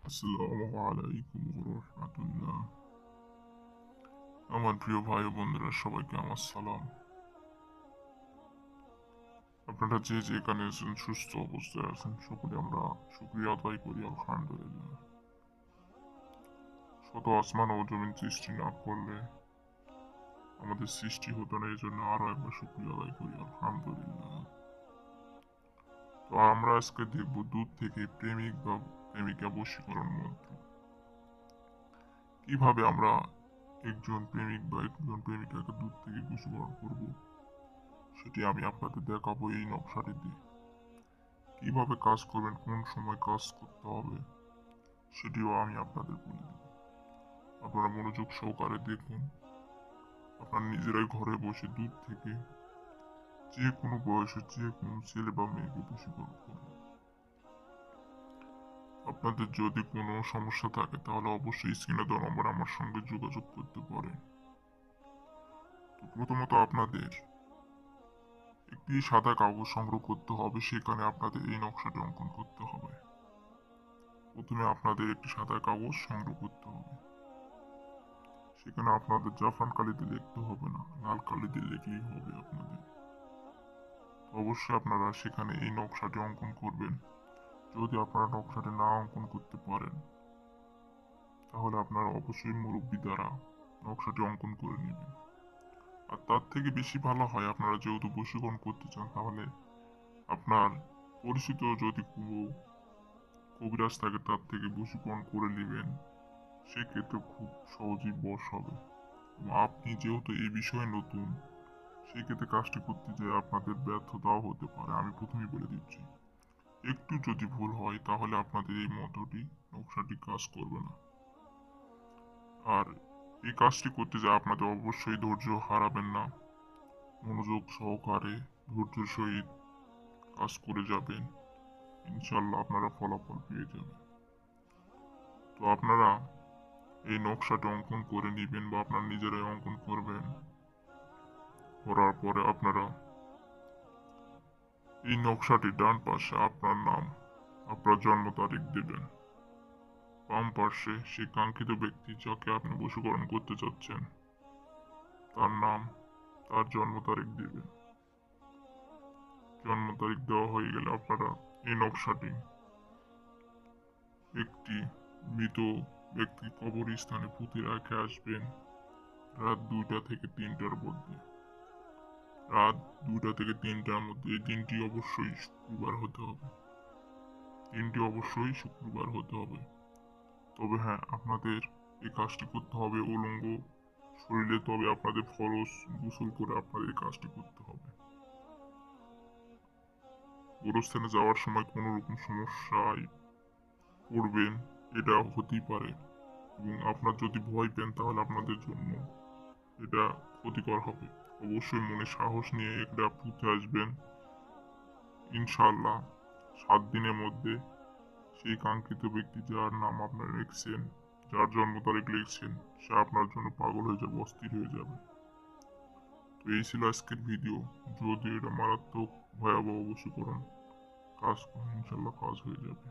আসসালামু আলাইকুম রহমতুল্লাহ। আমার প্রিয় ভাই ও বন্ধুরা, সবাইকে আমার সালাম। আপনারা যে যেখানে আছেন, সুস্থ অবস্থায় আছেন, সকলে আমরা শুকরিয়া আদায় করি আলহামদুলিল্লাহ। শত আসমান ও জমিন সৃষ্টি না করলে আমাদের সৃষ্টি হতো না, এই জন্য আরো একবার শুকরিয়া আদায় করি আলহামদুলিল্লাহ। তো আমরা আজকে দেখব দুধ থেকে প্রেমিক বা প্রেমিকা বশীকরণ মন্ত্র। কিভাবে আমরা একজন প্রেমিক বা একজন প্রেমিকাকে দুধ থেকে বশীকরণ করব, সেটি আমি আপনাদের দেখাবো এই নকশাটি দিয়ে। কিভাবে কাজ করবেন, কোন সময় কাজ করতে হবে, সেটিও আমি আপনাদের বলে দেব। আপনারা মনোযোগ সহকারে দেখুন। আপনারা নিজেরাই ঘরে বসে দুধ থেকে যে কোনো বয়সে যে কোনো ছেলে বা মেয়েকে বশীকরণ করুন। আপনাদের যদি কোনো সমস্যা থাকে তাহলে অবশ্যই স্ক্রিনে দেওয়া নম্বরে আমার সঙ্গে যোগাযোগ করতে পারেন। তো প্রথমত আপনাদের একটি সাদা কাগজ সংগ্রহ করতে হবে, সেখানে আপনাদের এই নকশাটি অঙ্কন করতে হবে। প্রথমে আপনাদের একটি সাদা কাগজ সংগ্রহ করতে হবে। সেখানে আপনাদের জাফরান কালি দিয়ে লিখতে হবে না, লাল কালি দিয়ে লিখলেই হবে আপনাদের। অবশ্যই আপনারা সেখানে এই নকশাটি অঙ্কন করবেন। যদি আপনারা নকশাটি না অঙ্কন করতে পারেন তাহলে আপনারা অবশ্যই মুরব্বি দ্বারা নকশাটি অঙ্কন করে নেবেন। আর তার থেকে বেশি ভালো হয়, আপনারা যেহেতু বশীকরণ করতে চান, তাহলে আপনার পরিচিত যদি কোনো কবিরাজ থাকে তার থেকে বশীকরণ করে নেবেন। সেক্ষেত্রে খুব সহজেই বশ হবে। আপনি যেহেতু এই বিষয়ে নতুন, সেক্ষেত্রে কাজটি করতে যেয়ে আপনাদের ব্যর্থতাও হতে পারে, আমি প্রথমেই বলে দিচ্ছি। একটু যদি ভুল হয় তাহলে আপনাদের এই মন্ত্রটি, নকশাটি কাজ করবে না। আর এই কাজটি করতে যেয়ে আপনাদের অবশ্যই ধৈর্য হারাবেন না। মনোযোগ সহকারে ধৈর্যের সহিত কাজ করে যাবেন, ইনশাল্লাহ আপনারা ফলাফল পেয়ে যাবেন। তো আপনারা এই নকশাটি অঙ্কন করে নেবেন বা আপনারা নিজেরাই অঙ্কন করবেন। করার পরে আপনারা এই নকশাটি ডান পাশে আপনার নাম, আপনার জন্ম তারিখ দেবেন। বাম পার্শ্বে সেই কাঙ্ক্ষিত ব্যক্তি যাকে আপনি বশীকরণ করতে চাচ্ছেন তার নাম, তার জন্ম তারিখ দেবেন। জন্ম তারিখ দেওয়া হয়ে গেলে আপনারা এই নকশাটি একটি মৃত ব্যক্তি কবরস্থানে পুঁতে রেখে আসবেন রাত 2টা থেকে 3টার মধ্যে। রাত 2টা থেকে 3টার মধ্যে। এই দিনটি অবশ্যই শুক্রবার হতে হবে। দিনটি অবশ্যই শুক্রবার হতে হবে। তবে হ্যাঁ, আপনাদের এই কাজটি করতে হবে উলঙ্গ শরীরে, তবে আপনাদের ফরজ গোসল করে আপনাদের এই কাজটি করতে হবে। গোরস্থানে যাওয়ার সময় কোনো রকম সমস্যায় পড়বেন, এটা হতেই পারে, এবং আপনার যদি ভয় পেন তাহলে আপনাদের জন্য এটা ক্ষতিকর হবে। অবশ্যই মনে সাহস নিয়ে এটা পুঁতে আসবেন। ইনশাআল্লাহ 7 দিনের মধ্যে সেই কাঙ্ক্ষিত ব্যক্তি যার নাম আপনার লিখছেন, যার জন্ম তারিখ লিখছেন, সে আপনার জন্য পাগল হয়ে যাবে, অস্থির হয়ে যাবে। তো এই ছিল আজকের ভিডিও। যদি এটা মারাত্মক ভয়াবহ বশীকরণ, কাজ করুন, ইনশাল্লাহ কাজ হয়ে যাবে।